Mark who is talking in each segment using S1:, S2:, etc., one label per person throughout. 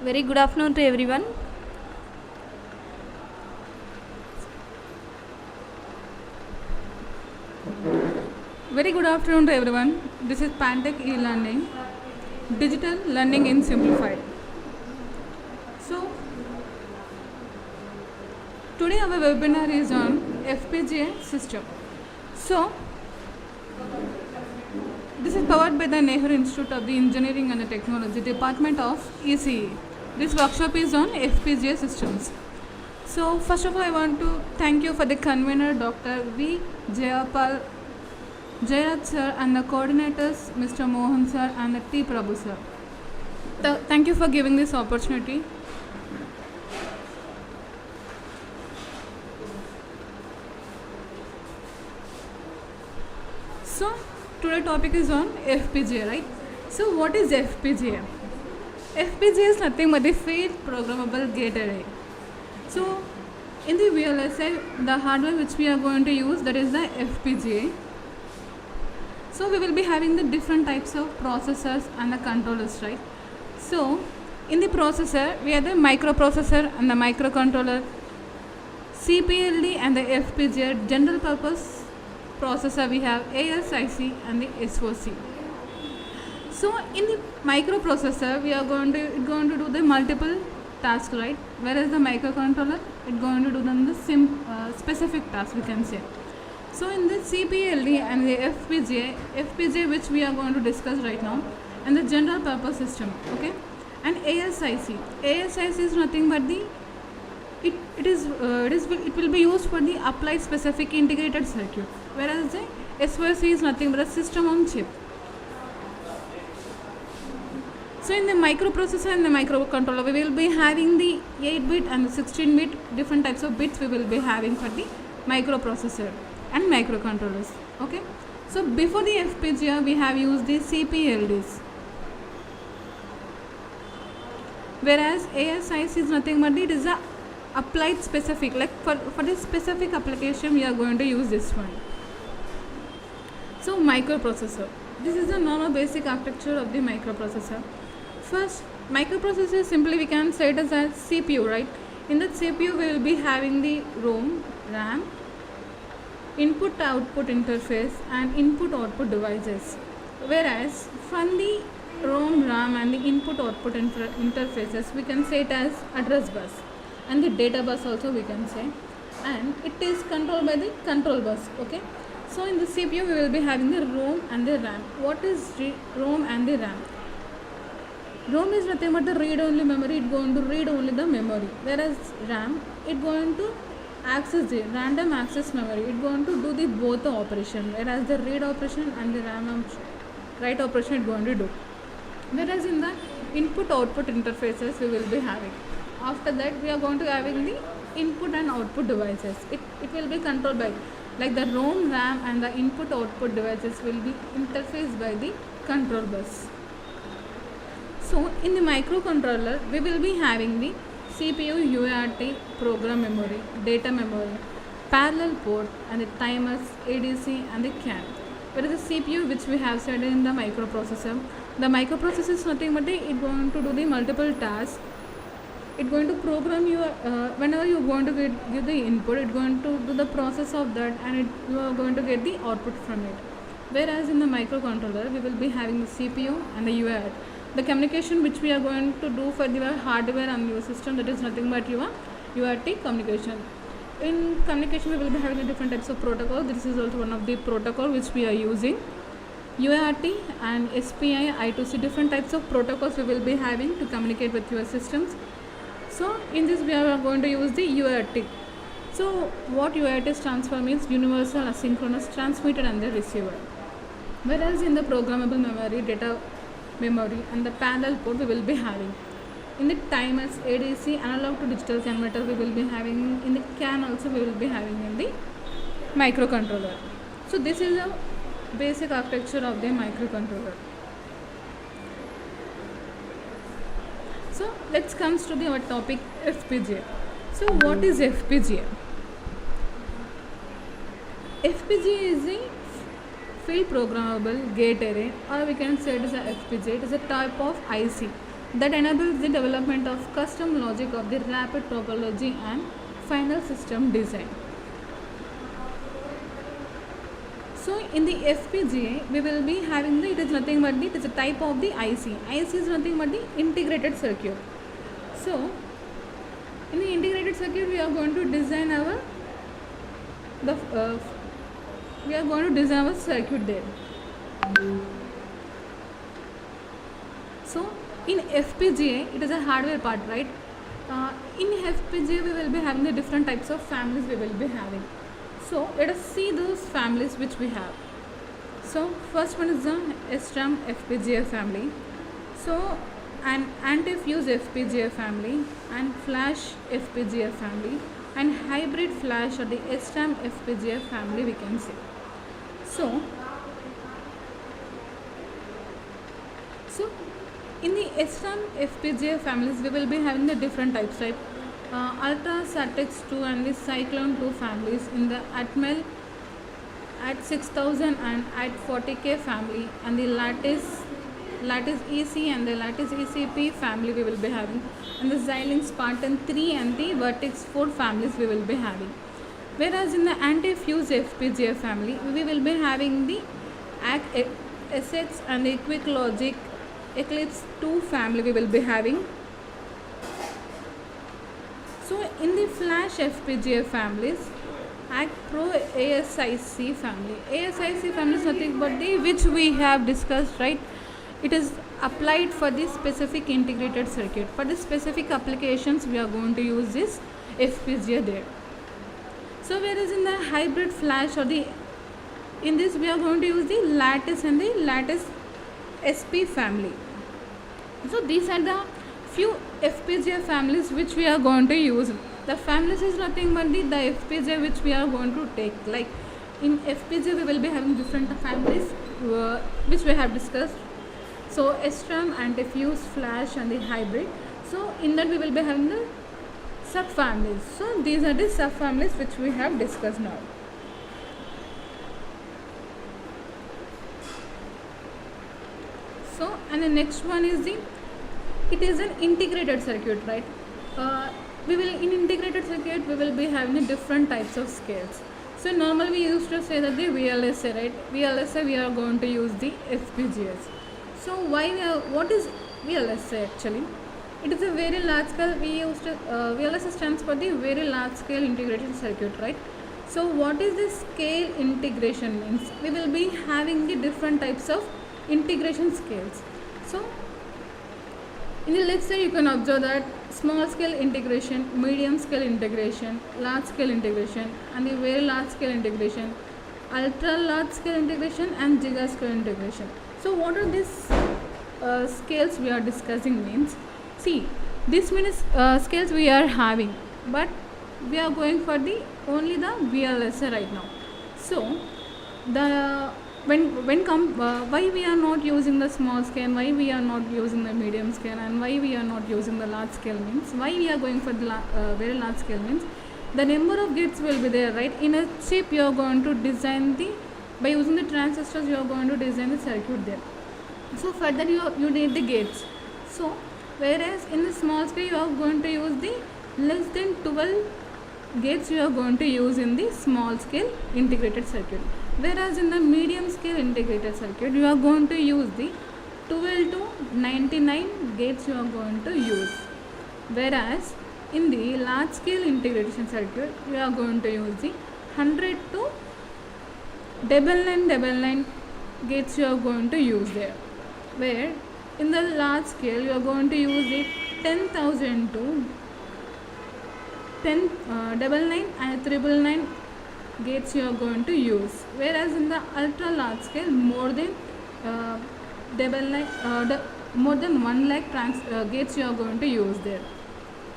S1: Very good afternoon to everyone.
S2: Very good afternoon to everyone. This is Pantech eLearning, digital learning in simplified. So, today our webinar is on FPGA system. So, this is powered by the Nehru Institute of the Engineering and the Technology, Department of ECE. This workshop is on FPGA systems. So, first of all, I want to thank you for the convener, Dr. V Jayaraj sir, and the coordinators, Mr. Mohan sir and the Prabu sir. Thank you for giving this opportunity. So, today topic is on FPGA, right? So, what is FPGA? FPGA is nothing but the field programmable gate array. So, in the VLSI, the hardware which we are going to use, that is the FPGA. So, we will be having the different types of processors and the controllers, right? So, in the processor, we have the microprocessor and the microcontroller, CPLD and the FPGA. General purpose processor, we have ASIC and the SoC. So, in the microprocessor, we are going to do the multiple tasks, right? Whereas the microcontroller, it's going to do the specific task, we can say. So, in the CPLD and the FPGA which we are going to discuss right now, and the general purpose system, okay? And ASIC is nothing but the it will be used for the applied specific integrated circuit, whereas the SoC is nothing but a system on chip. So, in the microprocessor and the microcontroller, we will be having the 8-bit and the 16-bit different types of bits we will be having for the microprocessor and microcontrollers, okay? So, before the FPGA, we have used the CPLDs, whereas ASIC is nothing but it is a applied specific, like for this specific application we are going to use this one. So, microprocessor, this is the normal basic architecture of the microprocessor. First, microprocessor, simply we can say it as a CPU, right? In that CPU we will be having the RAM, input output interface and input output devices, whereas from the RAM and the input output interfaces, we can say it as address bus and the data bus also we can say, and it is controlled by the control bus, okay? So, in the CPU we will be having the ROM and the RAM. What is ROM and the RAM? ROM is nothing but the read only memory, it going to read only the memory, whereas RAM, it going to access the random access memory, it going to do the both the operation, whereas the read operation and the write operation it going to do. Whereas in the input output interfaces we will be having, after that we are going to having the input and output devices. It will be controlled by, like the ROM, RAM and the input output devices will be interfaced by the control bus. So, in the microcontroller we will be having the CPU, UART, program memory, data memory, parallel port and the timers, ADC and the CAN. Whereas the CPU which we have said in the microprocessor is nothing but it going to do the multiple tasks. It going to program you whenever you are going to give the input, it going to do the process of that and you are going to get the output from it. Whereas in the microcontroller we will be having the CPU and the UART. The communication which we are going to do for your hardware and your system, that is nothing but your UART communication. In communication we will be having different types of protocol. This is also one of the protocol which we are using. UART and SPI, I2C, different types of protocols we will be having to communicate with your systems. So, in this we are going to use the UART. So, what UART stands for means universal asynchronous transmitter and the receiver. Whereas in the programmable memory, data memory and the parallel port we will be having. In the timers, ADC, analog to digital converter we will be having. In the CAN also we will be having in the microcontroller. So, this is a basic architecture of the microcontroller. So, let's come to our topic FPGA. So, what is FPGA? FPGA is a field programmable gate array, or we can say it is a FPGA. It is a type of IC that enables the development of custom logic of the rapid topology and final system design. So in the FPGA, we will be having it is nothing but it is a type of the IC. IC is nothing but the integrated circuit. So in the integrated circuit, we are going to design our circuit there. So in FPGA, it is a hardware part, right? In FPGA, we will be having the different types of families we will be having. So let us see those families which we have. So first one is the SRAM FPGA family. So an anti-fuse FPGA family and flash FPGA family and hybrid flash or the SRAM FPGA family we can say. So in the SRAM FPGA families, we will be having the different types, right? Ultra Satex 2 and the Cyclone 2 families in the Atmel at 6000 and at 40K family, and the Lattice EC and the Lattice ECP family we will be having, and the Xilinx Spartan 3 and the Vertex 4 families we will be having. Whereas in the anti-fuse FPGA family, we will be having the SX and the Quick Logic Eclipse 2 family we will be having. So in the flash FPGA families, Act Pro ASIC family. ASIC family is nothing but the which we have discussed, right? It is applied for the specific integrated circuit. For the specific applications, we are going to use this FPGA there. So whereas in the hybrid flash or in this we are going to use the Lattice and the Lattice SP family. So these are the few FPGA families which we are going to use. The families is nothing but the FPGA which we are going to take. Like in FPGA we will be having different families which we have discussed. So SRAM, anti-fuse, flash and the hybrid. So in that we will be having the subfamilies. So these are the subfamilies which we have discussed now. So and the next one is it is an integrated circuit, right? In integrated circuit we will be having different types of scales. So normally we used to say that the VLSA, right? VLSA we are going to use the FPGAs. So what is VLSA actually? It is a very large scale. VLSA stands for the very large scale integrated circuit, right? So what is the scale integration means? We will be having the different types of integration scales. So in the left side you can observe that small scale integration, medium scale integration, large scale integration and the very large scale integration, ultra large scale integration and giga scale integration. So what are these scales we are discussing means? See, this means scales we are having, but we are going for only the VLSA right now. So why we are not using the small scale, why we are not using the medium scale and why we are not using the large scale means, why we are going for the very large scale means, the number of gates will be there, right? In a chip you are going to design by using the transistors you are going to design the circuit there. So for that you need the gates. So whereas in the small scale you are going to use the less than 12 gates you are going to use in the small scale integrated circuit. Whereas in the medium scale integrated circuit you are going to use the 12 to 99 gates you are going to use. Whereas in the large scale integration circuit you are going to use the 100 to 999 gates you are going to use there. Where in the large scale you are going to use the 10,000 to 99 and 999 gates you are going to use. Whereas in the ultra large scale more than 1 lakh gates you are going to use there.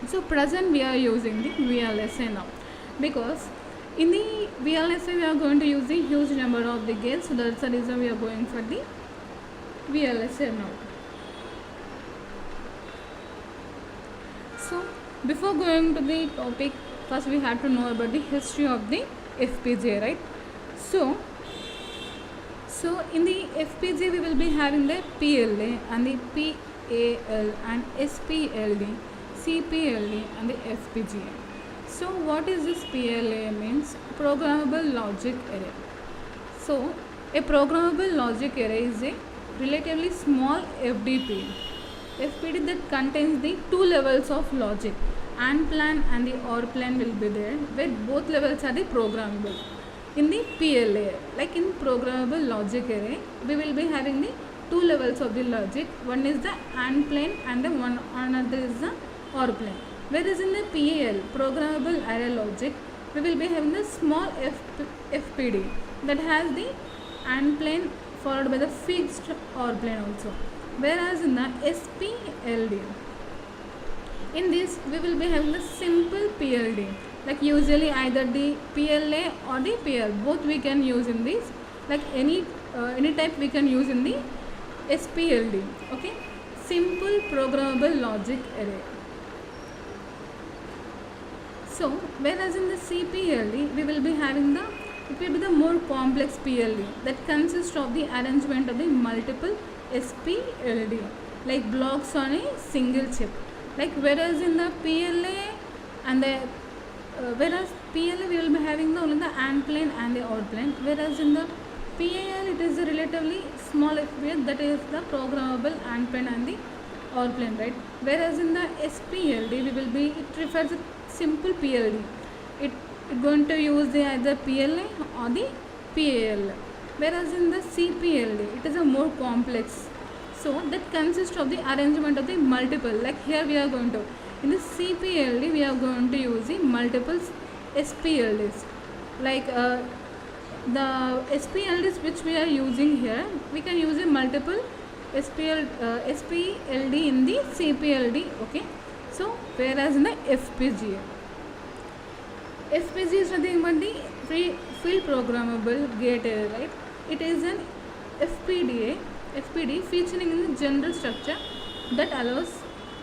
S2: So present we are using the VLSA now, because in the VLSA we are going to use the huge number of the gates, so that's the reason we are going for the VLSA now. So before going to the topic, first we have to know about the history of the FPGA, right? So in the FPGA we will be having the PLA and the CAL and SPLD, CPLD and the FPGA. So what is this PLA means? Programmable logic array. So a programmable logic array is a relatively small FPD that contains the two levels of logic. AND plan and the OR plan will be there, where both levels are the programmable. In the PLA, like in programmable logic array, we will be having the two levels of the logic. One is the AND plane and the one another is the OR plane. Whereas in the PAL, programmable array logic, we will be having the small FPD that has the AND plane followed by the fixed OR plane also. Whereas in the SPLD, in this we will be having the simple PLD, like usually either the PLA or the PL, both we can use in this, like any type we can use in the SPLD. Okay, simple programmable logic array. So whereas in the CPLD we will be having it will be the more complex PLD that consists of the arrangement of the multiple SPLD, like blocks on a single chip. Like whereas in the PLA and the whereas PLA we will be having only the AND plane and the OR plane, whereas in the PAL it is a relatively small FPGA that is the programmable AND plane and the OR plane, right? Whereas in the SPLD it refers to simple PLD. It going to use the either PLA or the PAL. Whereas in the CPLD it is a more complex. So that consists of the arrangement of the multiple, like here we are going to, in the CPLD we are going to use the multiple SPLDs, like the SPLDs which we are using here, we can use a multiple SPLD in the CPLD. Okay, so whereas in the FPGA is nothing but the field programmable gate array, right? It is an FPD featuring in the general structure that allows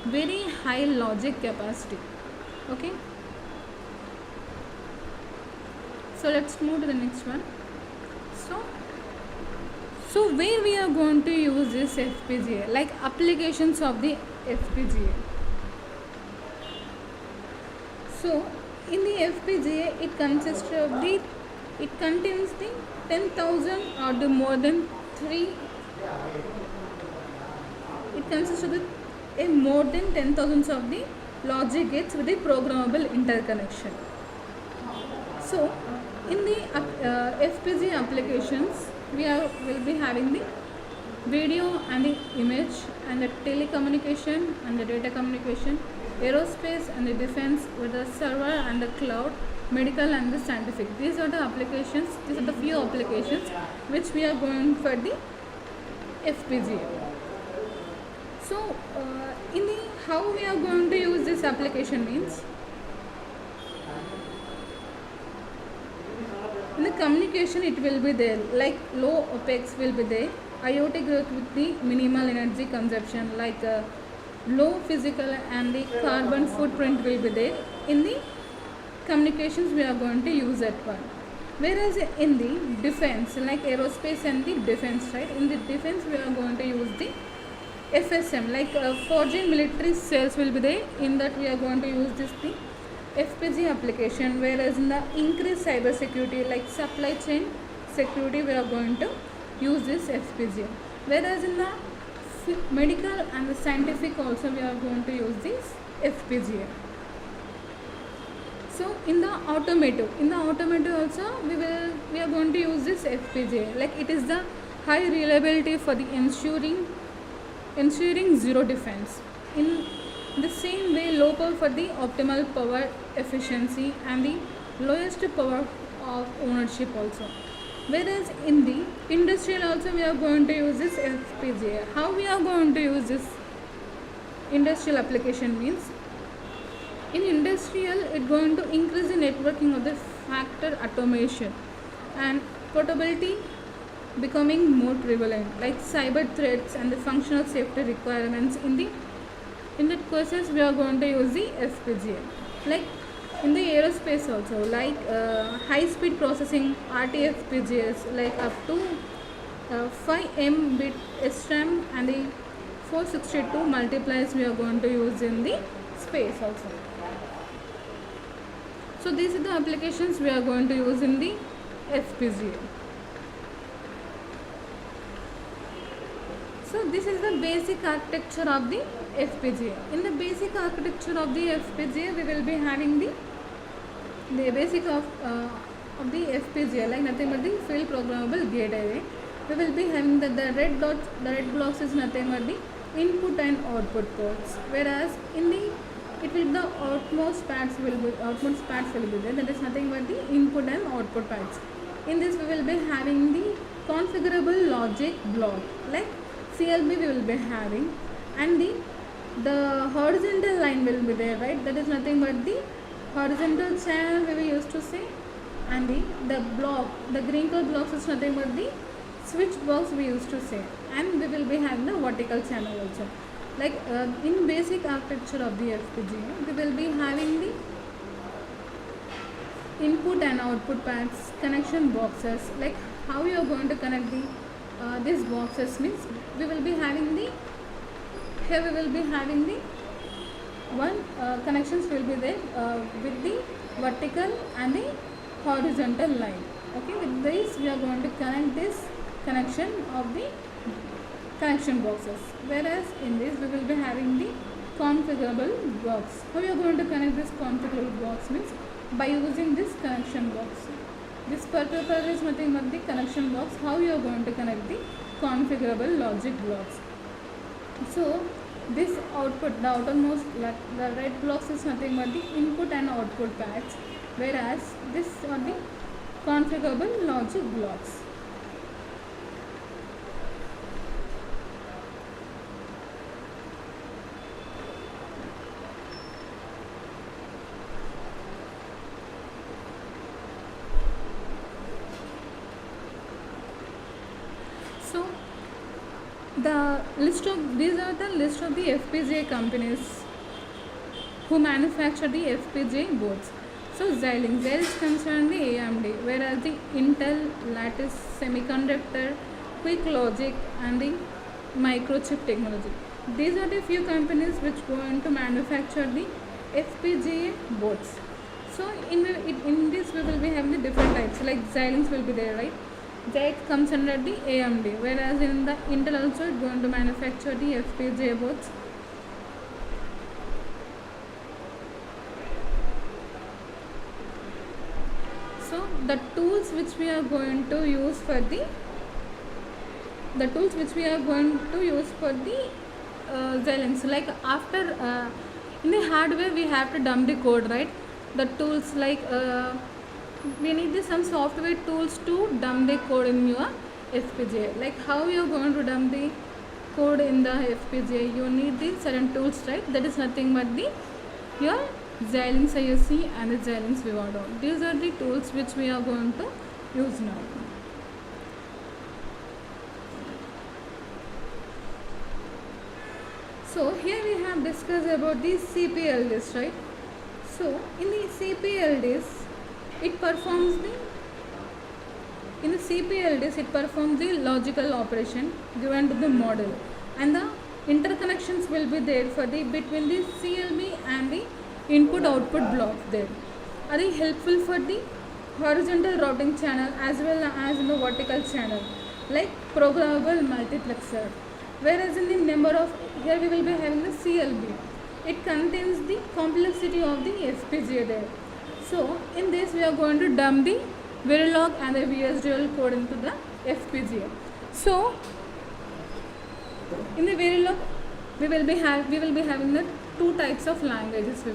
S2: very high logic capacity. Okay, so let's move to the next one. So where we are going to use this FPGA, like applications of the FPGA. So in the FPGA it contains the 10,000 or the more than 3. It consists of a more than 10,000 of the logic gates with a programmable interconnection. So in the FPGA applications will be having the video and the image and the telecommunication and the data communication, aerospace and the defense with the server and the cloud, medical and the scientific. These are the applications, these are the few applications which we are going for the FPGA. So in the how we are going to use this application means, in the communication it will be there, like low OPEX will be there, IoT growth with the minimal energy consumption, like low physical and the carbon footprint will be there. In the communications we are going to use that one. Whereas in the defense, like aerospace and the defense, right? In the defense we are going to use the FSM, like foreign military sales will be there. In that we are going to use the FPGA application. Whereas in the increased cyber security, like supply chain security, we are going to use this FPGA. Whereas in the medical and the scientific also we are going to use this FPGA. So in the automotive also we are going to use this FPGA, like it is the high reliability for the ensuring zero defense. In the same way, low power for the optimal power efficiency and the lowest power of ownership also. Whereas in the industrial also we are going to use this FPGA. How we are going to use this industrial application means, in industrial it going to increase the networking of the factor automation and portability becoming more prevalent, like cyber threats and the functional safety requirements. In that courses we are going to use the FPGA. Like in the aerospace also, like high speed processing RT-FPGAs, like up to 5 Mbit SRAM and the 462 multipliers we are going to use in the space also. So these are the applications we are going to use in the FPGA. So this is the basic architecture of the FPGA. In the basic architecture of the FPGA, we will be having the basic of the FPGA, like nothing but the field programmable gate array. We will be having the red blocks is nothing but the input and output ports, whereas in the the outmost pads will be there, that is nothing but the input and output pads. In this we will be having the configurable logic block, like CLB we will be having, and the horizontal line will be there, right? That is nothing but the horizontal channel we used to say, and the green color blocks is nothing but the switch box we used to say, and we will be having the vertical channel also. Like in basic architecture of the FPGA, we will be having the input and output pads, connection boxes, like how you are going to connect these boxes means we will be having the one connections will be there with the vertical and the horizontal line. Okay, with this we are going to connect this connection of the connection boxes, whereas in this we will be having the configurable blocks. How you are going to connect this configurable blocks means by using this connection box. This particular is nothing but the connection box. How you are going to connect the configurable logic blocks. So this output, the outermost, like the red blocks is nothing but the input and output pads, whereas this are the configurable logic blocks. So these are the list of the FPGA companies who manufacture the FPGA boards. So Xilinx, there is concerned the AMD, whereas the Intel, Lattice Semiconductor, Quick Logic, and the Microchip Technology. These are the few companies which go on to manufacture the FPGA boards. So in this we will be having the different types, like Xilinx will be there, right? That comes under the AMD, whereas in the Intel also it's going to manufacture the FPGA boards. So the tools which we are going to use for the Xilinx, like after in the hardware we have to dump the code, right? The tools like we need some software tools to dump the code in your FPGA. Like how you are going to dump the code in the FPGA, you need the certain tools, right? That is nothing but your Xilinx ISC and the Xilinx Vivado. These are the tools which we are going to use now. So here we have discussed about the CPLDs, right? So in the CPLDs, it performs the logical operation given to the model, and the interconnections will be there for between the CLB and the input output block there. Are they helpful for the horizontal routing channel as well as in the vertical channel, like programmable multiplexer. Whereas in the number of, here we will be having the CLB. It contains the complexity of the FPGA there. So in this we are going to dump the Verilog and the VSDL code into the FPGA. So in the Verilog we will be having the two types of languages. We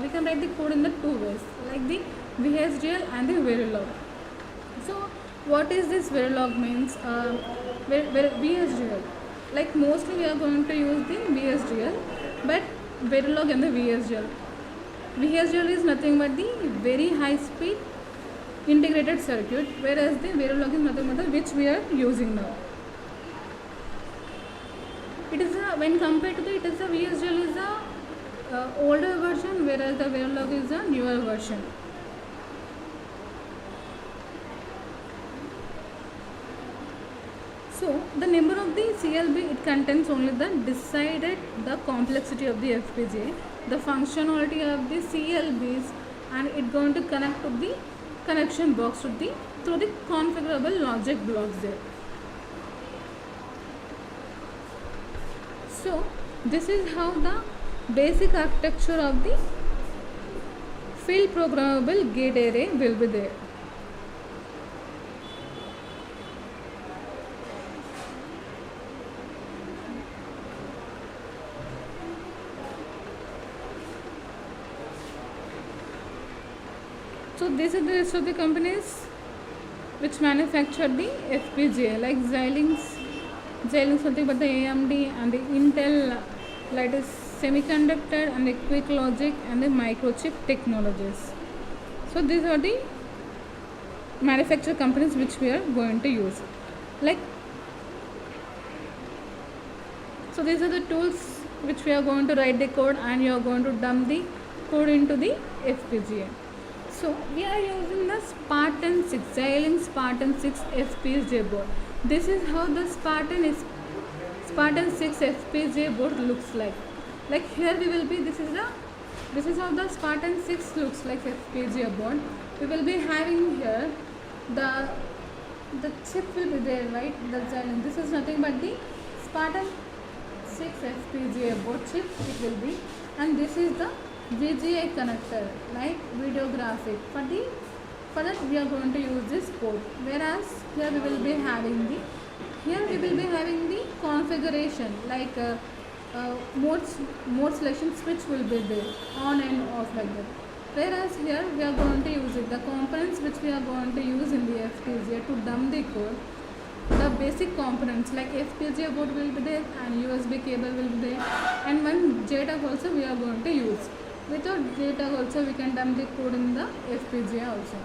S2: can write the code in the two ways, like the VSDL and the Verilog. So what is this Verilog means? VSDL, like mostly we are going to use the VSDL, but Verilog and the VSDL. VSDL is nothing but the very high speed integrated circuit, whereas the Verilog is nothing but the which we are using now. It is when compared to the VSDL is a older version, whereas the Verilog is a newer version. So the number of the CLB, it contains only the decided the complexity of the FPGA, the functionality of the CLBs, and it going to connect to the connection box to the through the configurable logic blocks there. So this is how the basic architecture of the field programmable gate array will be there. So this is the rest of the companies which manufacture the FPGA, like Xilinx something but the AMD and the Intel, like the semiconductor and the quick logic and the microchip technologies. So these are the manufacturer companies which we are going to use. Like, so these are the tools which we are going to write the code, and you are going to dump the code into the FPGA. So we are using the Spartan 6, Xilinx Spartan 6 FPGA board. This is how the Spartan 6 FPGA board looks like. Like here we will be, this is how the Spartan 6 looks like FPGA board. We will be having here the chip will be there, right? The Xilinx. This is nothing but the Spartan 6 FPGA board chip it will be, and this is the VGA connector, like video graphic. For that we are going to use this port. Whereas here we will be having the configuration, like mode selection switch will be there, on and off like that. Whereas here we are going to use it, the components which we are going to use in the FPGA to dump the code. The basic components like FPGA board will be there, and USB cable will be there, and one JTAG also we are going to use. Without JTAG also we can dump the code in the FPGA also.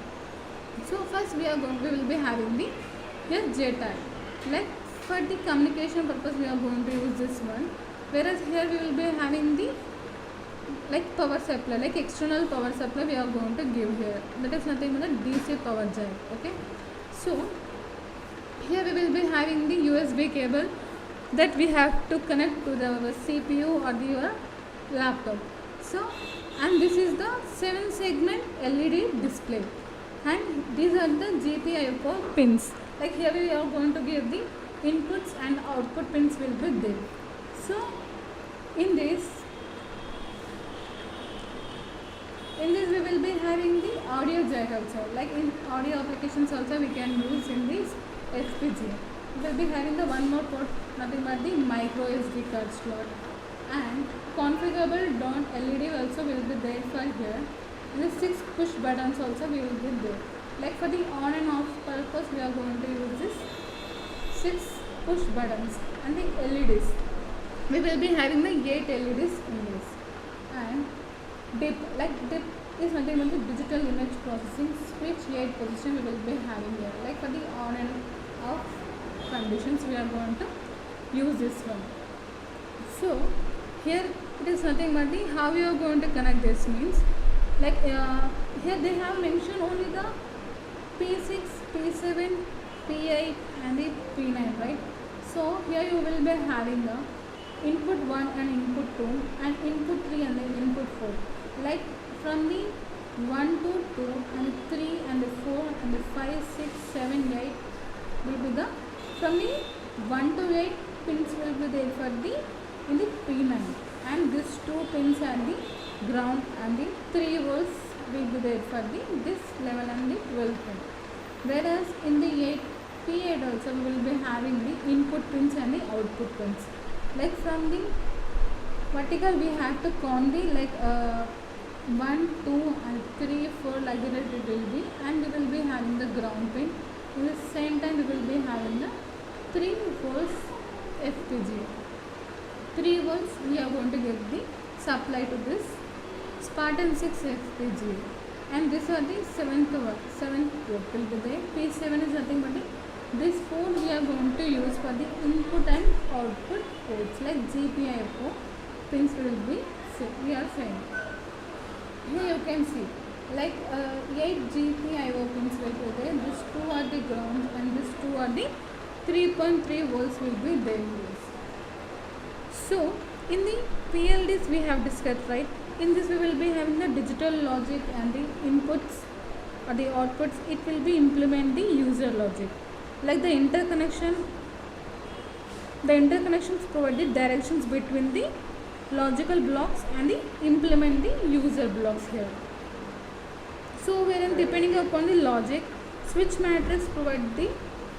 S2: So first we will be having the here JTAG. Like for the communication purpose we are going to use this one. Whereas here we will be having the like power supply, like external power supply we are going to give here. That is nothing but the DC power jack. Okay. So here we will be having the USB cable that we have to connect to the CPU or your laptop. So, and this is the 7-segment LED display, and these are the GPIO pins. Like here we are going to give the inputs and output pins will be there. So in this we will be having the audio jack also, like in audio applications also we can use in this FPGA. We will be having the one more port, nothing but the micro SD card slot, and configurable dot LED also will be there for here. And the 6 push buttons also will be there. Like for the on and off purpose we are going to use this 6 push buttons, and the LEDs. We will be having the 8 LEDs in this. And DIP, like DIP is nothing but the digital image processing switch 8 position we will be having here. Like for the on and off conditions we are going to use this one. So here it is nothing but the how you are going to connect this means, like here they have mentioned only the P6, P7, P8 and the P9, right? So here you will be having the input 1 and input 2 and input 3 and then input 4. Like from the 1 to 2 and 3 and the 4 and the 5, 6, 7, 8 will be the, from the 1 to 8 pins will be there for the in the P9, and these 2 pins are the ground, and the 3 volts will be there for the this level and the 12 pin. Whereas in the P8 also we will be having the input pins and the output pins. Like from the vertical we have to count the like 1, 2 and 3, 4 like that it will be, and we will be having the ground pin. At the same time we will be having the 3 volts FPGA. 3 volts we are going to get the supply to this Spartan 6 FPGA, and these are the 7th port will be there. P7 is nothing but this port we are going to use for the input and output ports, like GPIO pins will be we are saying. Here you can see like 8 GPIO pins will be there. These 2 are the ground and these 2 are the 3.3 volts will be there in this. So in the PLDs we have discussed, right? In this we will be having the digital logic and the inputs or the outputs. It will be implement the user logic, like the interconnections provide the directions between the logical blocks and the implement the user blocks here. So wherein depending upon the logic, switch matrix provide the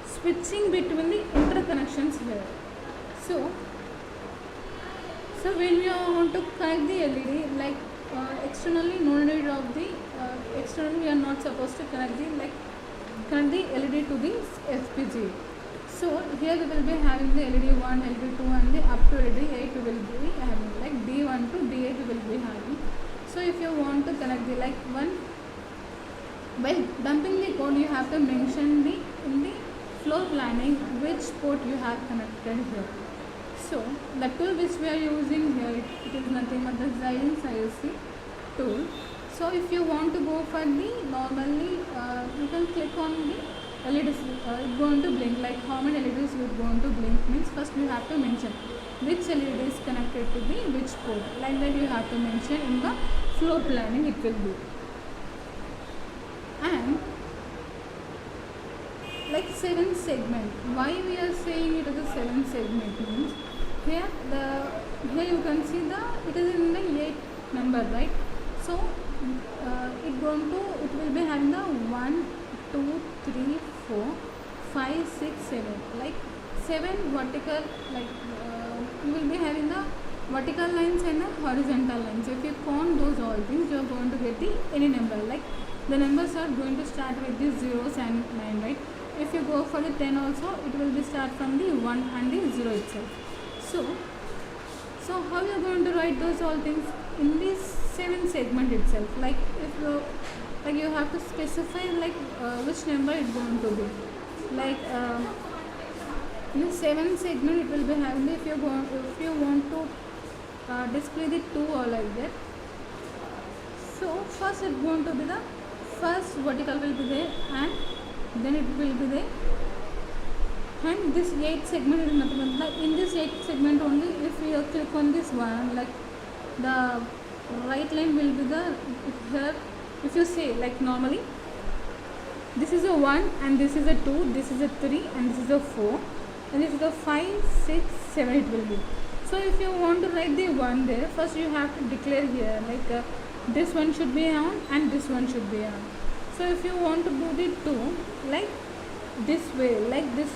S2: switching between the interconnections here. So when you want to connect the LED, like externally, no need of the externally we are not supposed to connect the LED to the FPGA. So here we will be having the LED 1, LED 2 and the up to LED 8 we will be having, like D1 to D8 we will be having. So if you want to connect the like one, while dumping the code you have to mention the in the floor planning which port you have connected here. So the tool which we are using here, it is nothing but the Xilinx ISC tool. So if you want to go for the normally, you can click on the LEDs, it's going to blink, like how many LEDs you are going to blink means first you have to mention which LED is connected to the which port, like that you have to mention in the floor planning it will be. And like 7 segment, why we are saying it is a 7 segment means here you can see it is in the 8 number, right? So it will be having the 1, 2, 3, 4, 5, 6, 7, like 7 vertical, like you will be having the vertical lines and the horizontal lines. If you count those all things, you are going to get any number, like the numbers are going to start with the zeros and 9, right? If you go for the 10 also, it will be start from the 1 and the 0 itself. So how you are going to write those all things in this 7 segment itself, like if you have to specify like which number it's going to be, like in the 7 segment it will be having if you want to display the 2 or like that. So first it's going to be the first vertical will be there and then it will be there, and this 8 segment is nothing but like in this 8 segment only if you click on this one, like the right line will be the here. If you say like normally this is a 1 and this is a 2, this is a 3 and this is a 4 and this is a 5, 6, 7 it will be. So if you want to write the 1 there, first you have to declare here like this one should be on and this one should be on. So if you want to do the 2 like this way, like this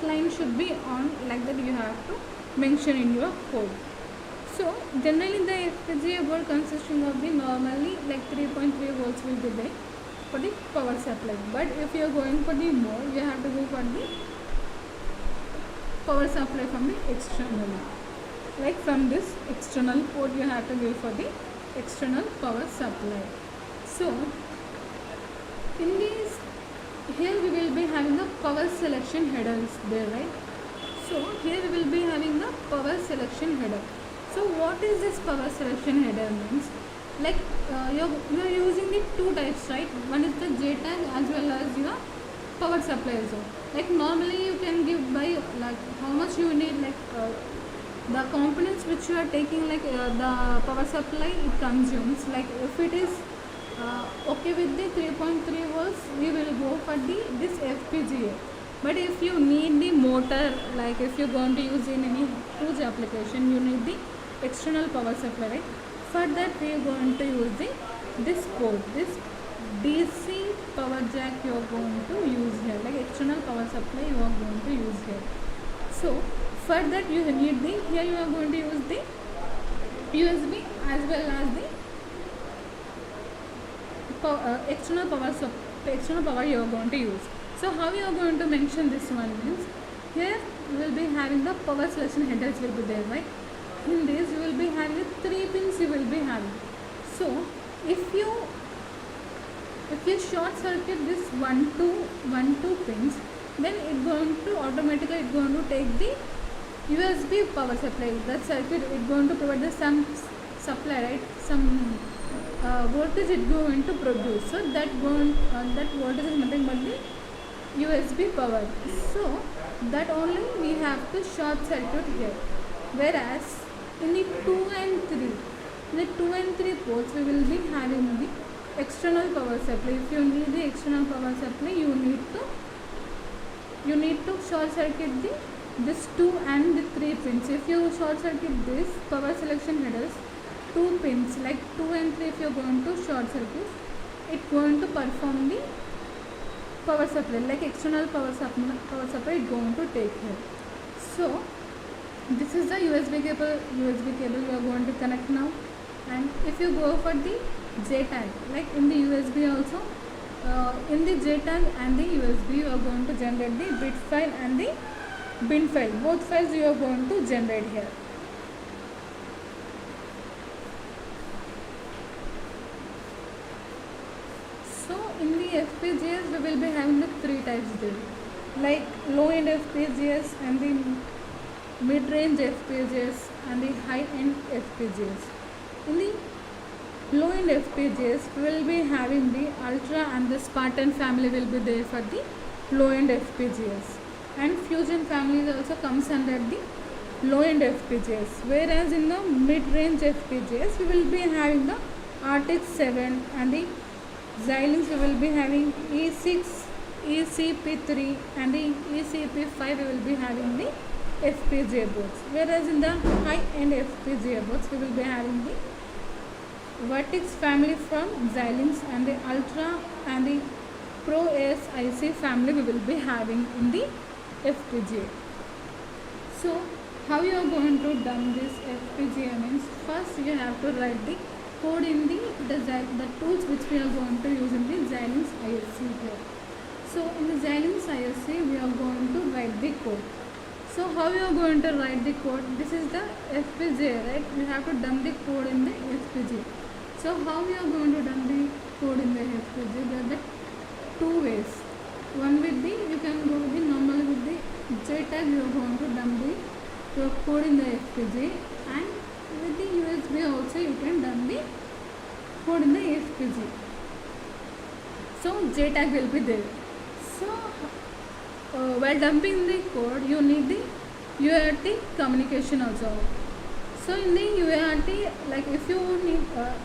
S2: line should be on, like that you have to mention in your code. So generally the FPGA board consisting of the normally like 3.3 volts will be there for the power supply, but if you are going for the more, you have to go for the power supply from the externally, like from this external port you have to go for the external power supply. So in this, here we will be having the power selection headers there, right? So here we will be having the power selection header. So what is this power selection header means? Like you are using the 2 types, right? One is the JTAG as well as your power supply also. Like normally you can give by like how much you need, like the components which you are taking, like the power supply it consumes. Like if it is okay with the 3.3 volts, we will go for this FPGA. But if you need the motor, like if you are going to use in any huge application, you need the external power supply, right? For that we are going to use this port, this DC power jack you are going to use here, like external power supply you are going to use here. So for that you need here you are going to use the USB as well as the external power you are going to use. So how you are going to mention this one means, here you will be having the power selection headers will be there, right? In this you will be having 3 pins you will be having. So if you short circuit this 1, 2 pins, then it going to automatically take the USB power supply. That circuit it going to provide the some supply, right? Some voltage it going to produce. So that voltage is nothing but the USB power. So that only we have to short circuit here. Whereas in the 2 and 3, in the 2 and 3 ports we will be having the external power supply. If you need the external power supply, you need to short circuit this 2 and the 3 pins. If you short circuit this power selection headers 2 pins like 2 and 3, if you are going to short circuit, it going to perform the power supply, like external power supply it going to take here. So this is the USB cable you are going to connect now. And if you go for the JTAG, like in the USB also, in the JTAG and the USB you are going to generate the bit file and the bin file. Both files you are going to generate here. So in the FPGAs we will be having the 3 types there, like low-end FPGAs and the mid-range FPGAs and the high-end FPGAs. In the low-end FPGAs we will be having the Ultra and the Spartan family will be there for the low-end FPGAs, and Fusion family also comes under the low-end FPGAs. Whereas in the mid-range FPGAs we will be having the RTX 7 and the Xilinx we will be having E6, ECP3 and the ECP5 we will be having the FPGA boards. Whereas in the high-end FPGA boards we will be having the Vertex family from Xilinx and the Ultra and the Pro ASIC family we will be having in the FPGA. So how you are going to dump this FPGA means, first you have to write the code in the tools which we are going to use in the Xilinx ISC here. So in the Xilinx ISC we are going to write the code. So how you are going to write the code? This is the FPGA, right? You have to dump the code in the FPGA. So how we are going to dump the code in the FPGA? There are the 2 ways. One with the, you can go with the normally with the JTAG you are going to dump your code in the FPGA, and with the USB also you can dump the code in the FPGA. So JTAG will be there. So while dumping the code you need the UART communication also. So in the UART, like if you need,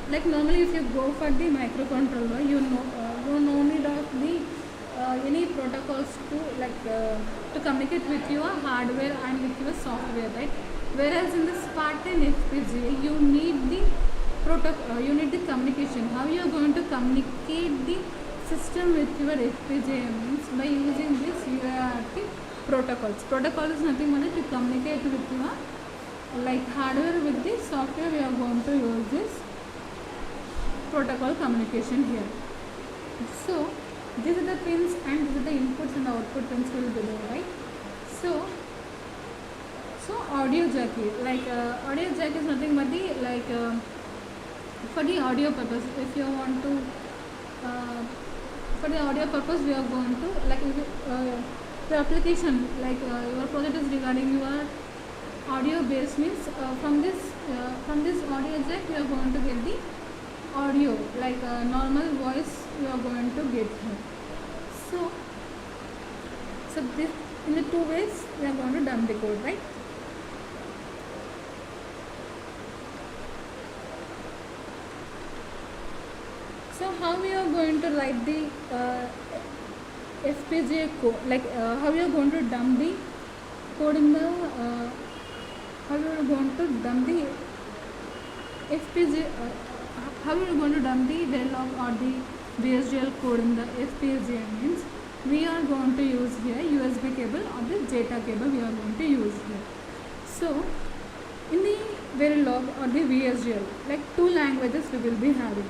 S2: like normally if you go for the microcontroller, you no need of the any protocols to communicate with your hardware and with your software, right? Whereas in the Spartan FPGA, you need the communication. How you are going to communicate the system with your FPGA means by using this UART protocols. Protocol is nothing but to communicate with your like hardware with the software. We are going to use this protocol communication here. So these are the pins and these are the inputs and the output pins will be there, right? So audio jack, like audio jack is nothing but the like for the audio purpose. If you want to for the audio purpose we are going to like the application, like your project is regarding your audio base means from this audio jack you are going to get the audio, like normal voice you are going to get here. So this in the 2 ways we are going to dump the code, right? So how we are going to write the FPGA code, like how we are going to dump the code in the how we are going to dump the FPGA how we are going to dump the Verilog or the VHDL code in the FPGA means we are going to use here USB cable or the JTAG cable we are going to use here. So in the Verilog or the VHDL, like 2 languages we will be having.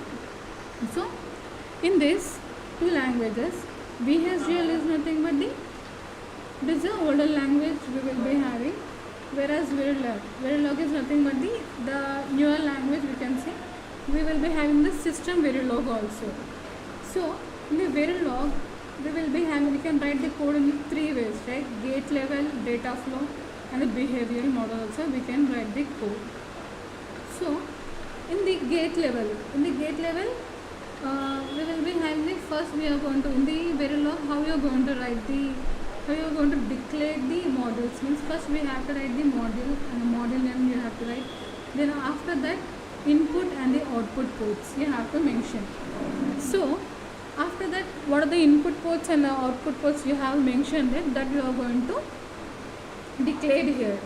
S2: So in these 2 languages, VHDL is nothing but this is the older language we will be having, whereas Verilog is nothing but the newer language we can say. We will be having the system Verilog also. So in the Verilog we will be having, we can write the code in 3 ways, right? Gate level, data flow and the behavioral model also we can write the code. So in the gate level we will be having the first we are going to in the Verilog how we are going to write the how you are going to declare the modules. Means first we have to write the module, and the module name you have to write. Then after that, input and the output ports you have to mention. So after that, what are the input ports and the output ports you have mentioned it, that you are going to declare here.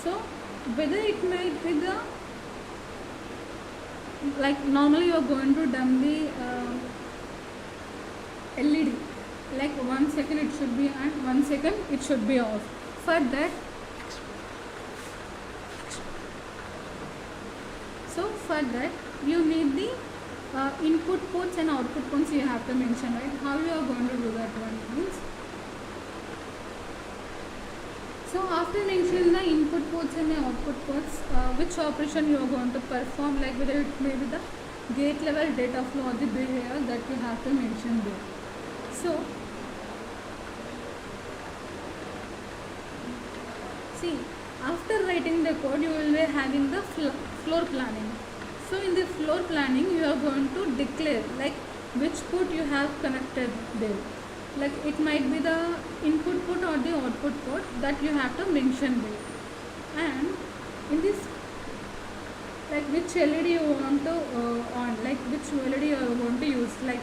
S2: So whether it might be the, like normally you are going to dump the LED, like 1 second it should be on, 1 second it should be off. For that, you need the input ports and output ports you have to mention, right? How you are going to do that one means, so after mentioning the input ports and the output ports, which operation you are going to perform, like whether it may be the gate level data flow or the behavior, that you have to mention there. So see, after writing the code, you will be having the floor planning. So in the floor planning, you are going to declare like which port you have connected there. Like it might be the input port or the output port, that you have to mention there. And in this, like which LED you want to on, like which LED you are going to use, like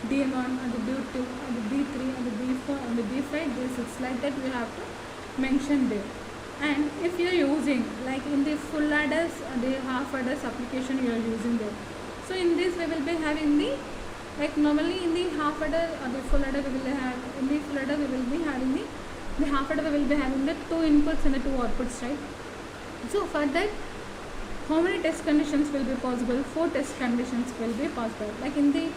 S2: D1 or the D2 or the D3 or the D4 or the D5, D6, like that you have to mention there. And if you are using like in the full adders or the half adders application you are using there, so in this we will be having the, like normally in the half adder or the full adder we will have, in the full adder we will be having the half adder we will be having the 2 inputs and the 2 outputs, right? So for that, how many test conditions will be possible? 4 test conditions will be possible. Like in the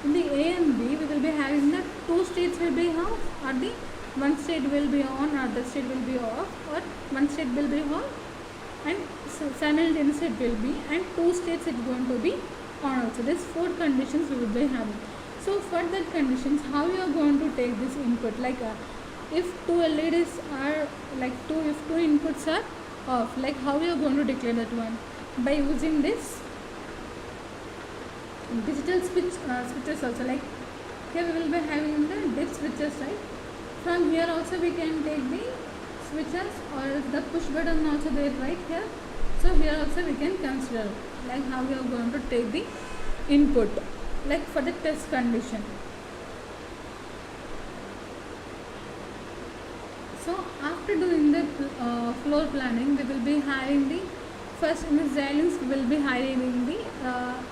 S2: A and B, we will be having the 2 states will be off, or the 1 state will be on, or the state will be off, or 1 state will be on, and simultaneously it will be, and 2 states it is going to be on also. These 4 conditions we will be having. So for that conditions, how you are going to take this input? Like if 2 LEDs are like if 2 inputs are off, like how you are going to declare that one? By using this digital switches also. Like here we will be having the DIP switches, right? From here also we can take the switches, or the push button also there right here. So here also we can consider like how we are going to take the input, like for the test condition. So after doing the floor planning, we will be having the, first in the Xilinx we will be having the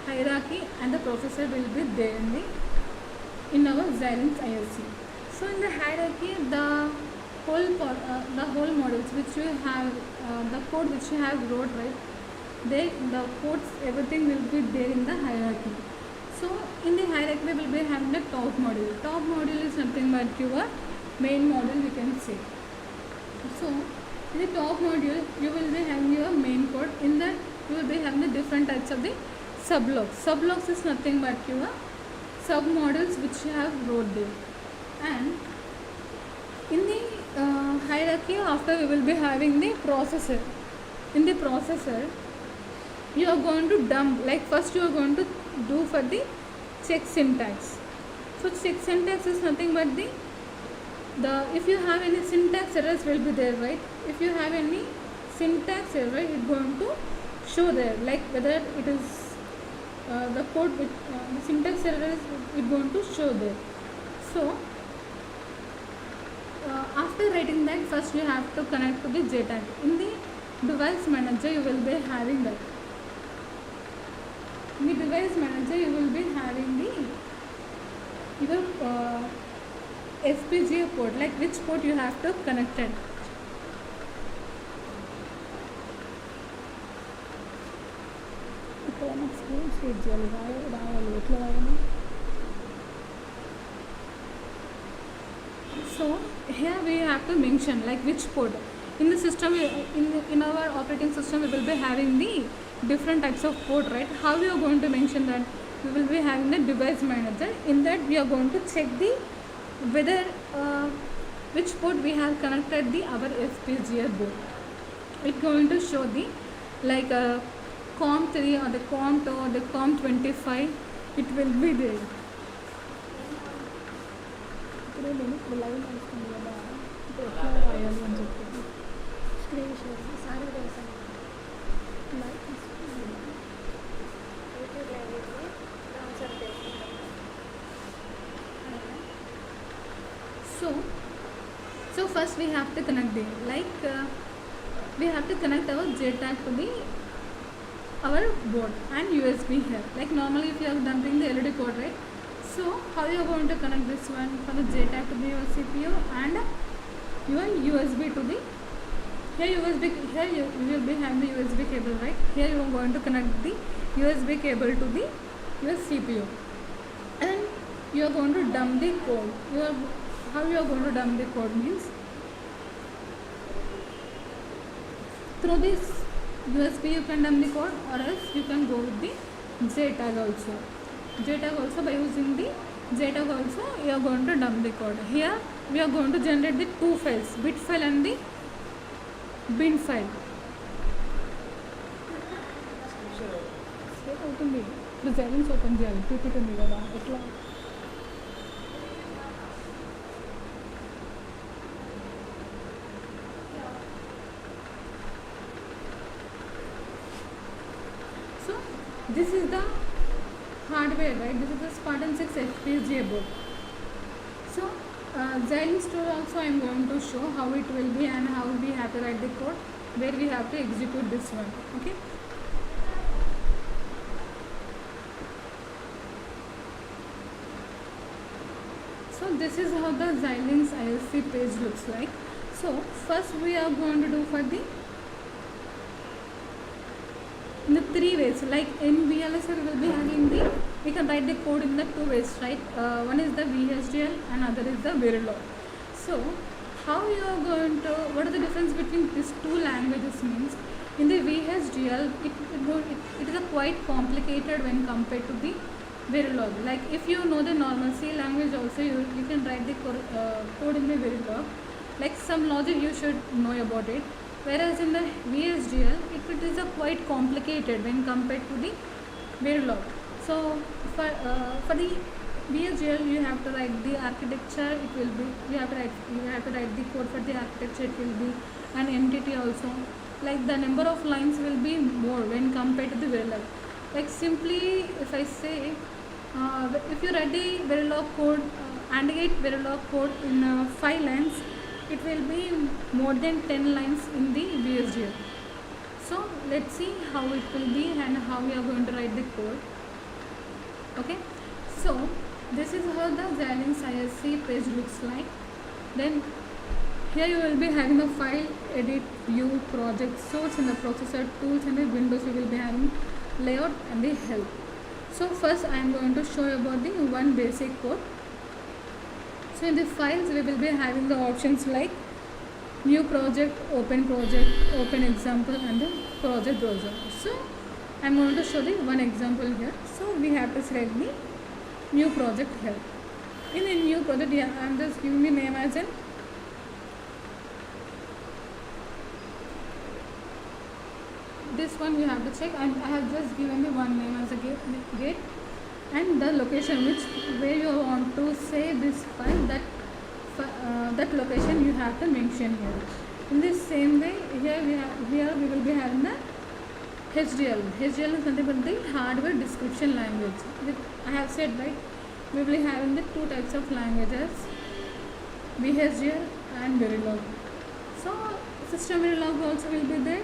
S2: hierarchy, and the processor will be there in our Xilinx ISC. So in the hierarchy, the whole models which you have, the code which you have wrote, right, the codes, everything will be there in the hierarchy. So in the hierarchy we will be having the top module. Top module is nothing but your main module, we can say. So in the top module you will be having your main code. In that you will be having the different types of the subblocks. Subblocks is nothing but your sub modules which you have wrote there. And in the hierarchy, after we will be having the processor. In the processor, you are going to dump, like first you are going to do for the check syntax. So check syntax is nothing but the if you have any syntax errors will be there, right? If you have any syntax error, it is going to show there, like whether it is the code with the syntax error is going to show there. So after writing that, first you have to connect to the JTAG. In the device manager you will be having that. In the device manager you will be having the your FPGA port, like which port you have to connect it. So here we have to mention like which port. In the system, in our operating system, we will be having the different types of port, right? How we are going to mention that? We will be having the device manager. In that we are going to check the whether which port we have connected the our FPGA board. It's going to show the like COM3 or the COM2 or the COM25 it will be there.
S1: ఇప్పుడు నేను ఇప్పుడు live నడుస్తుంది కదా, ఇప్పుడు ఎట్లా రాయాలి అని చెప్పి స్క్రీన్ షేర్ సారీ చేశాను. Live
S2: So first we have to connect the we have to connect our JTAG to the our board and USB here. Like normally if you are dumping the LED code, right? So how you are going to connect this one for the JTAG to the your CPU and your USB to the here you will be having the USB cable, right? Here you are going to connect the USB cable to the your CPU and you are going to dump the code. How you are going to dump the code means through this USB you can dump the code, or else you can go with the JTAG also. JTAG also, by using the JTAG also you are going to dump the code. Here we are going to generate the two files, bit file and the bin file.
S1: Save అవుతుంది. ఇప్పుడు జైలింగ్స్ open చేయాలి, PPT ఉంది కదా ఎట్లా.
S2: This is the hardware, right? This is the Spartan 6 FPGA board. So Xilinx tool also I am going to show how it will be and how we have to write the code, where we have to execute this one. Okay. So this is how the Xilinx ISC page looks like. So first we are going to do for the in the three ways. Like in VLSI we will be having the, we can write the code in the two ways, right? One is the VHDL and other is the Verilog. So how you are going to, what is the difference between these two languages means, in the VHDL it is a quite complicated when compared to the Verilog. Like if you know the normal C language also, you can write the code in the Verilog. Like some logic you should know about it. Whereas in the VHDL, it is a quite complicated when compared to the Verilog. So for the VHDL, you have to write the architecture. It will be you have to write the code for the architecture. It will be an entity also. Like the number of lines will be more when compared to the Verilog. Like simply, if I say, if you write the Verilog code, AND-gate Verilog code in 5 lines. It will be more than 10 lines in the VHDL. So let's see how it will be and how we are going to write the code. Okay. So this is how the Xilinx ISC page looks like. Then here you will be having the file, edit, view, project, source in the processor, tools in the Windows. You will be having layout and the help. So first I am going to show you about the one basic code. So in the files we will be having the options like new project, open example and the project browser. So I am going to show the one example here. So we have to select the new project here. In a new project, yeah, I am just giving the name as in this one. You have to check, and I have just given the one name as a gate and the location where you want to save this file, that location you have to mention here. In this same way, here we will be having the HDL. HDL is nothing but the hardware description language. I have said, right, we will be having the two types of languages, VHDL and Verilog. So system Verilog also will be there.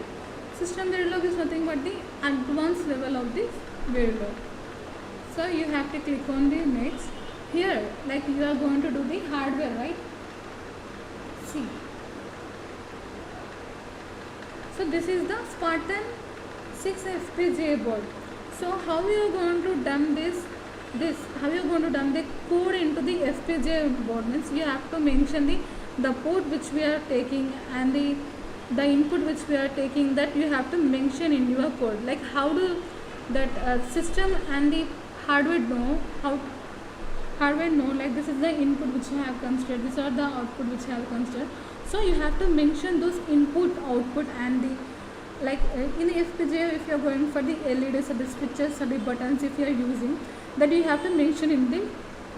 S2: System Verilog is nothing but the advanced level of the Verilog. So you have to click on the next. Here, like you are going to do the hardware, right? See. So this is the Spartan 6 FPGA board. So how you are going to dump how you are going to dump the code into the FPGA board means you have to mention the port which we are taking and the input which we are taking, that you have to mention in your code. Like how do that system and the hardware know like this is the input which you have considered, these are the output which you have considered. So you have to mention those input, output and the like in FPGA if you are going for the LEDs or the switches or the buttons if you are using, that you have to mention in the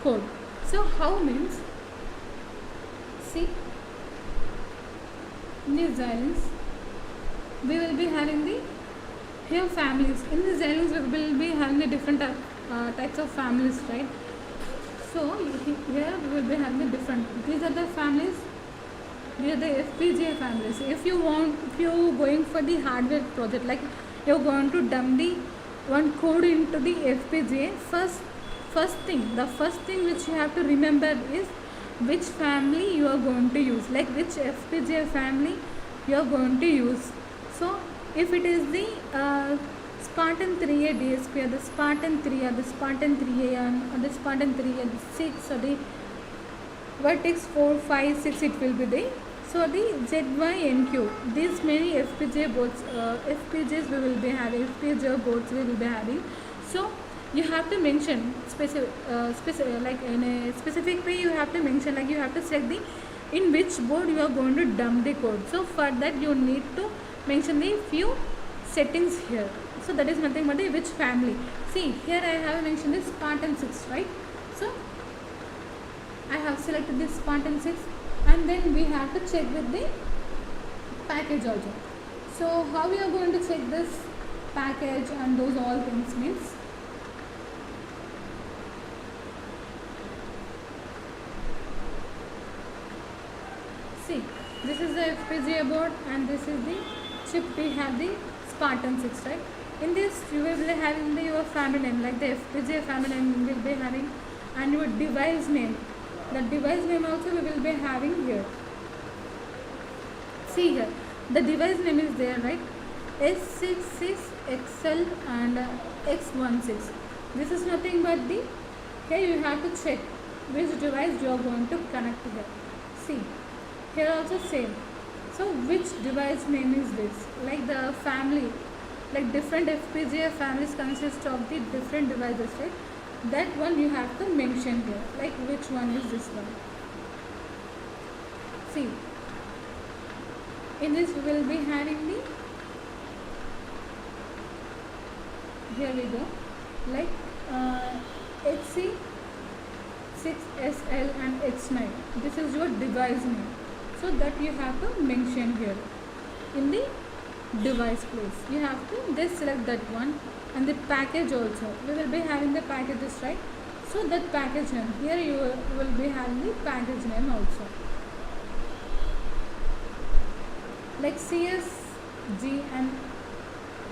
S2: code. So how means, see, in the Xylens we will be having the here families. In the Xylens we will be having the different types of families, right? So here we will be having the different, these are the families, these are the FPGA families. If you going for the hardware project, like you're going to dump the one code into the FPGA, the first thing which you have to remember is which family you are going to use, like which FPGA family you are going to use. So if it is the Spartan 3A DSP, or the Spartan 3, or the Spartan 3A, or the Spartan 3, or the 6, or the Vertex 4, 5, 6, it will be the, so the ZYNQ, these many FPGA boards, FPGAs we will be having, FPGA boards we will be having. So you have to mention specific, like in a specific way you have to mention, like you have to select the in which board you are going to dump the code. So for that you need to mention the few settings here. So that is nothing but the which family. See, here I have mentioned the Spartan 6, right? So I have selected this Spartan 6, and then we have to check with the package also. So how we are going to check this package and those all things means, see, this is the FPGA board and this is the chip. We have the Spartan 6, right? In this you will be having your family name, like the FPGA family name will be having, and your device name. The device name also we will be having here. See here, the device name is there, right? S66XL and X16. This is nothing but the, here you have to check which device you are going to connect here. See, here also same. So which device name is this? Like the family, like different FPGA families consist of the different devices, right? That one you have to mention here, like which one is this one. See, in this we will be having the, here we go, like HC6SL and X9. This is your device name. So that you have to mention here in the device place. You have to just select that one, and the package also. We will be having the packages, right? So that package name, here you will be having the package name also. Like CSG and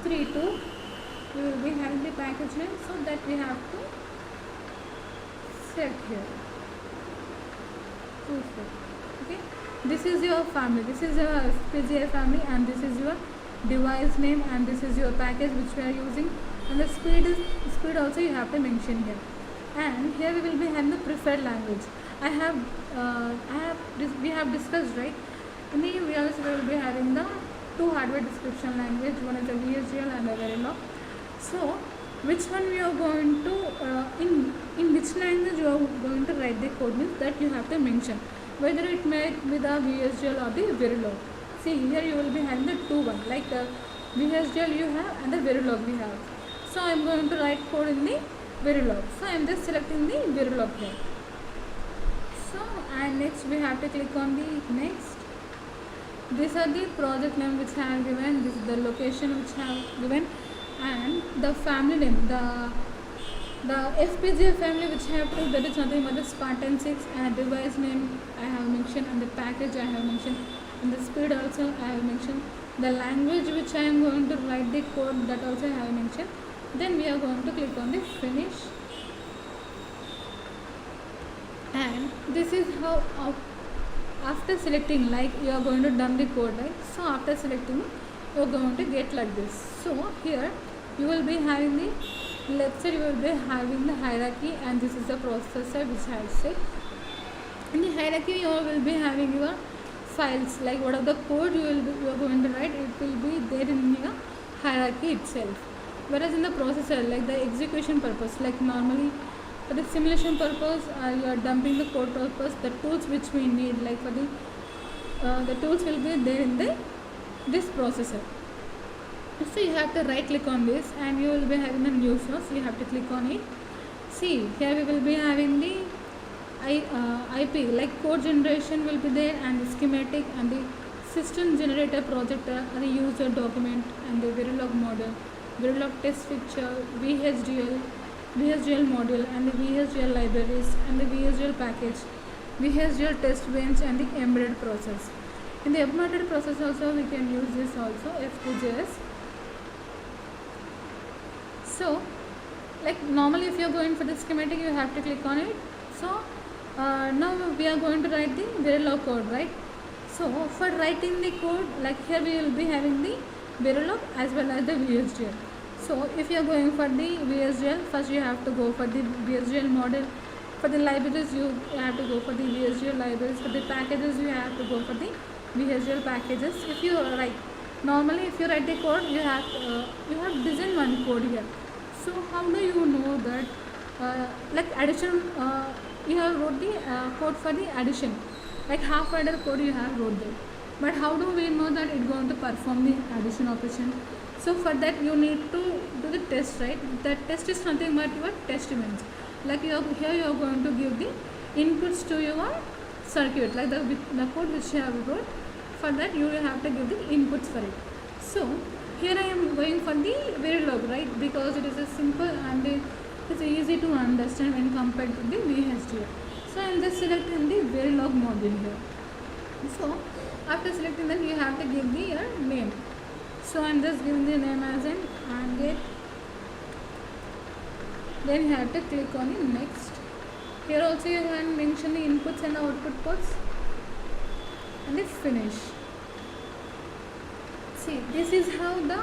S2: 32, we will be having the package name, so that we have to set here. Okay. This is your family, this is your FPGA family, and this is your device name, and this is your package which we are using, and the speed also you have to mention here. And here we will be having the preferred language. We have discussed, right? In the we also will be having the two hardware description language, one is a VHDL and a Verilog. So which one we are going to in which language you are going to write the code means that you have to mention, whether it may be the VHDL or the Verilog. See, here you will be having the two one, like the VHDL you have and the Verilog we have. So I am going to write code in the Verilog. So I am just selecting the Verilog here. So and next we have to click on the next. These are the project name which I have given. This is the location which I have given, and the family name, the FPGA family which I have to, that is nothing but the Spartan 6, and device name I have mentioned, and the package I have mentioned, and the speed also I have mentioned, the language which I am going to write the code, that also I have mentioned. Then we are going to click on the finish, and this is how after selecting, like you are going to dump the code, right? So after selecting you are going to get like this. So here you will be having the left side, you will be having the hierarchy, and this is the processor which I have said. In the hierarchy you will be having your files, like what are the code you are going to write, it will be there in your hierarchy itself. Whereas in the processor, like the execution purpose, like normally for the simulation purpose, you are dumping the code purpose, the tools which we need, like for the tools will be there in this processor. So you have to right click on this, and you will be having a new source, you have to click on it. See, here we will be having the IP, like code generation will be there, and the schematic and the system generator projector and the user document and the Verilog model, Verilog test picture, VHDL module and the VHDL libraries and the VHDL package, VHDL test bench and the embedded process. In the embedded process also we can use this also, FPGA. So like normally if you are going for the schematic you have to click on it. So now we are going to write the Verilog code, right? So for writing the code, like here we will be having the Verilog as well as the VHDL. So if you are going for the VHDL, first you have to go for the VHDL model. For the libraries you have to go for the VHDL libraries. For the packages you have to go for the VHDL packages. If you write normally if you write the code you have design one code here. So how do you know that like addition you have wrote the code for the addition, like half adder code you have wrote there, but how do we know that it's going to perform the addition operation? So for that you need to do the test, right? That test is nothing but your test events. Like here you are going to give the inputs to your circuit, like the code which you have wrote. For that you will have to give the inputs for it. So here I am going for the Verilog, right? Because it is a simple and it's easy to understand when compared to the VHDL. So I am just selecting the Verilog module here. So after selecting that you have to give the your name. So I am just giving the name as an AND gate. Then you have to click on the next. Here also you can mention the inputs and output ports and the finish. See, this is how the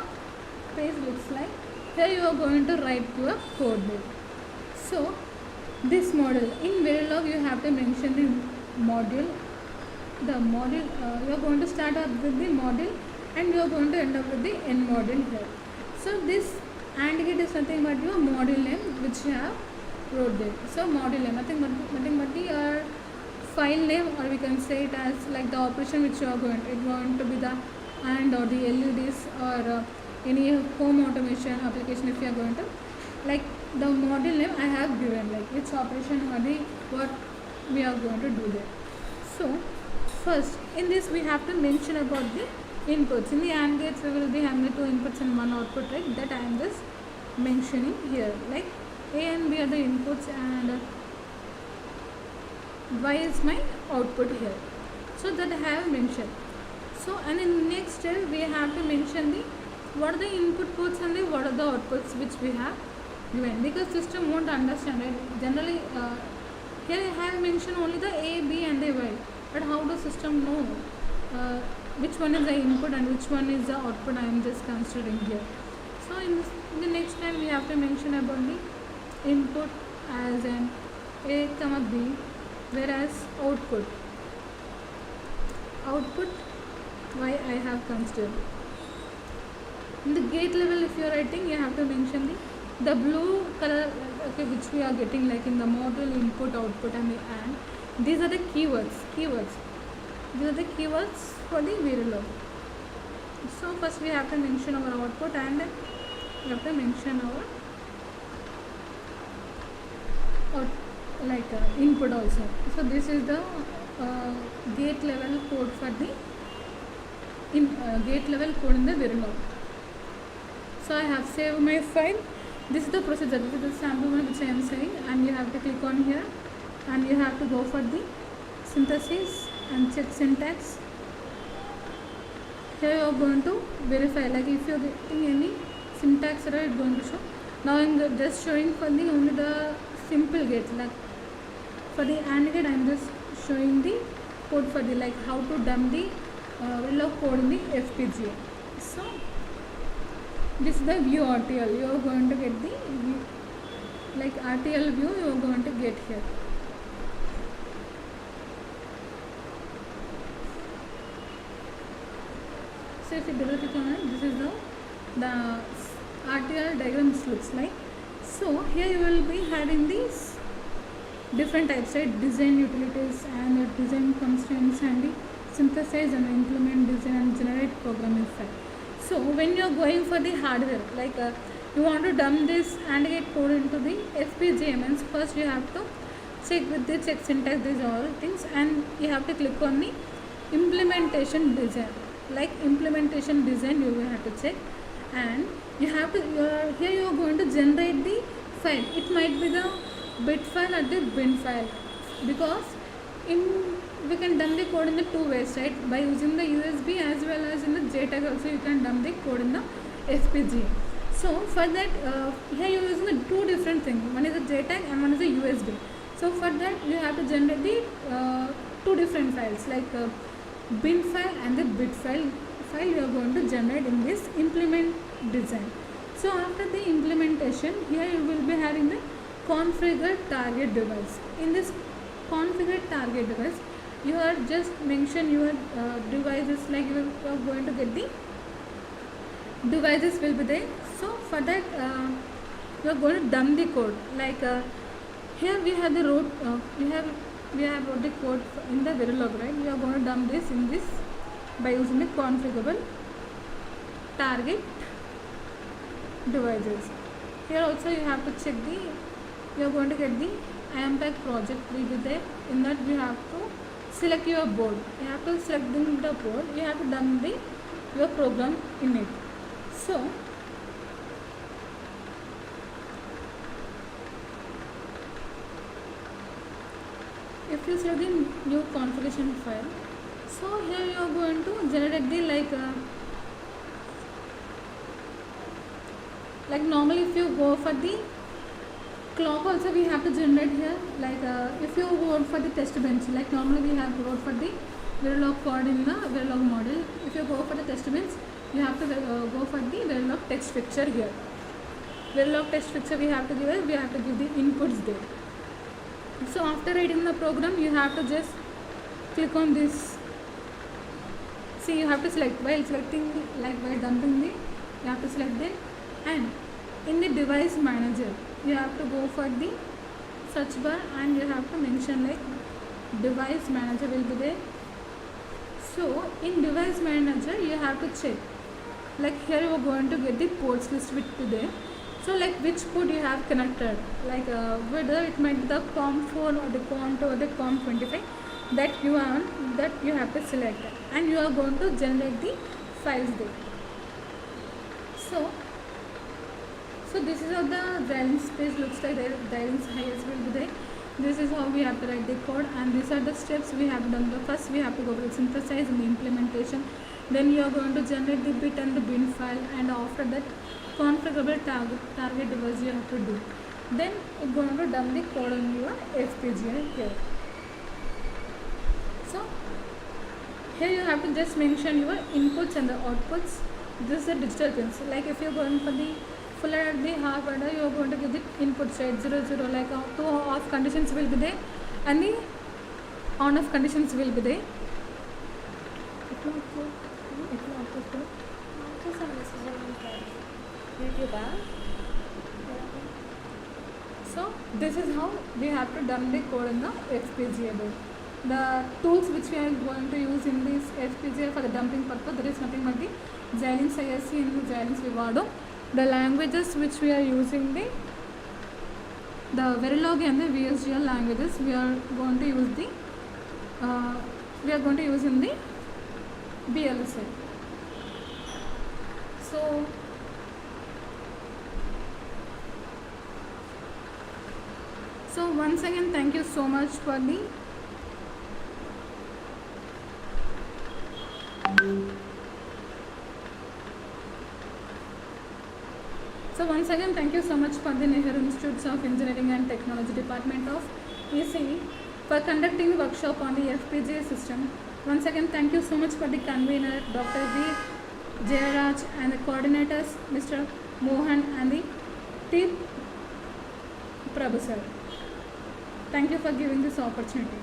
S2: page looks like. Here you are going to write your code there. So this model in Verilog you have to mention the module. The module you are going to start off with the module and you are going to end up with the end module here. So this AND gate is nothing but your module name which you have wrote there. So module name nothing but your file name, or we can say it as like the operation which you are going to be the AND or the LEDs or any home automation application. If you are going to, like the module name I have given, like its operation or the what we are going to do there. So first in this we have to mention about the inputs. In the AND gates we will be having the two inputs and one output, right? That I am just mentioning here, like A and B are the inputs and Y is my output here. So that I have mentioned. So and in next step we have to mention the what are the input ports and the what are the outputs which we have given, because system won't understand it. Generally here I have mentioned only the A, B and the Y, but how does system know which one is the input and which one is the output? I am just considering here. So in the next time we have to mention about the input as an A, B, whereas output Y I have considered. In the gate level if you are writing you have to mention the blue color, okay, which we are getting like in the module input, output and the AND. These are the keywords. These are the keywords for the Verilog. So first we have to mention our output and we have to mention our input also. So this is the gate level code for the gate level code in the Verilog. So I have saved my file. This is the procedure. This is the sample one which I am saying, and you have to click on here and you have to go for the synthesis and check syntax. Here you are going to verify, like if you are getting any syntax error it is going to show. Now I am just showing for the only the simple gates, like for the AND gate I am just showing the code for the like how to dump the Verilog code in the FPGA. So this is the view RTL. You are going to get the view, like RTL view you are going to get here. So if you double click on it, this is the RTL diagrams looks like. So here you will be having these different types, right? Design utilities and design constraints and the synthesize and implement design and generate programming file. So when you are going for the hardware, like you want to dump this and get code into the FPGA, means first you have to check with the check syntax, these all things, and you have to click on the implementation design. Like implementation design you will have to check, and you have to here you are going to generate the file. It might be the bit file or the bin file, because we can dump the code in the two ways, right? By using the USB as well as in the JTAG also you can dump the code in the FPGA. So for that here you are using the two different things, one is a JTAG and one is a USB. So for that you have to generate the two different files, like bin file and the bit file you are going to generate in this implement design. So after the implementation, here you will be having the configure target device. In this configure target device, you are just mention your devices, like you are going to get the devices will be there. So for that you are going to dump the code, like here we have the road we have wrote the code in the Verilog, right? You are going to dump this in this by using the configurable target devices. Here also you have to check the, you are going to get the IAMPAC project will be there. In that you have to select your board. You have to select the board. You have to dump your program in it. So if you select the new configuration file, so here you are going to generate the like normally if you go for the clock also we have to generate here, like if you go for the test bench, like normally we have wrote for the Verilog code in the Verilog model. If you go for the test bench, you have to go for the Verilog text picture here. Verilog text picture we have to give the inputs there. So after writing the program, you have to just click on this. See, you have to select, while selecting while dumping you have to select it, and in the device manager you have to go for the search bar and you have to mention like device manager will be there. So in device manager you have to check, like here you are going to get the ports list with today. So like which port you have connected, like whether it might be the COM4 or the COM2 or the COM25, that you have to select, and you are going to generate the files there. So this is how the Xilinx page looks like. The Xilinx highest will be there. This is how we have to write the code, and these are the steps we have done. First we have to go to the synthesize and the implementation. Then you are going to generate the bit and the bin file, and after that configurable target device you have to do. Then you are going to dump the code on your FPGA here. So here you have to just mention your inputs and the outputs. This is the digital pins. Like if you are going for the full adder, the half adder, you are going to give the inputs, right? 0 0, like two off conditions will be there and the on off conditions will be there. So this is how we have to dump the code in the FPGA board. The tools which we are going to use in this FPGA for the dumping purpose, there is nothing but the Xilinx ISC and the Xilinx Vivado. The languages which we are using, the Verilog and the VSGL languages we are going to use in the VLSI. So once again, thank you so much for the Nehru Institutes of Engineering and Technology Department of ECE for conducting the workshop on the FPGA system. Once again, thank you so much for the convener, Dr. V Jayaraj, and the coordinators, Mr. Mohan and the team, Prabu sir. Thank you for giving this opportunity.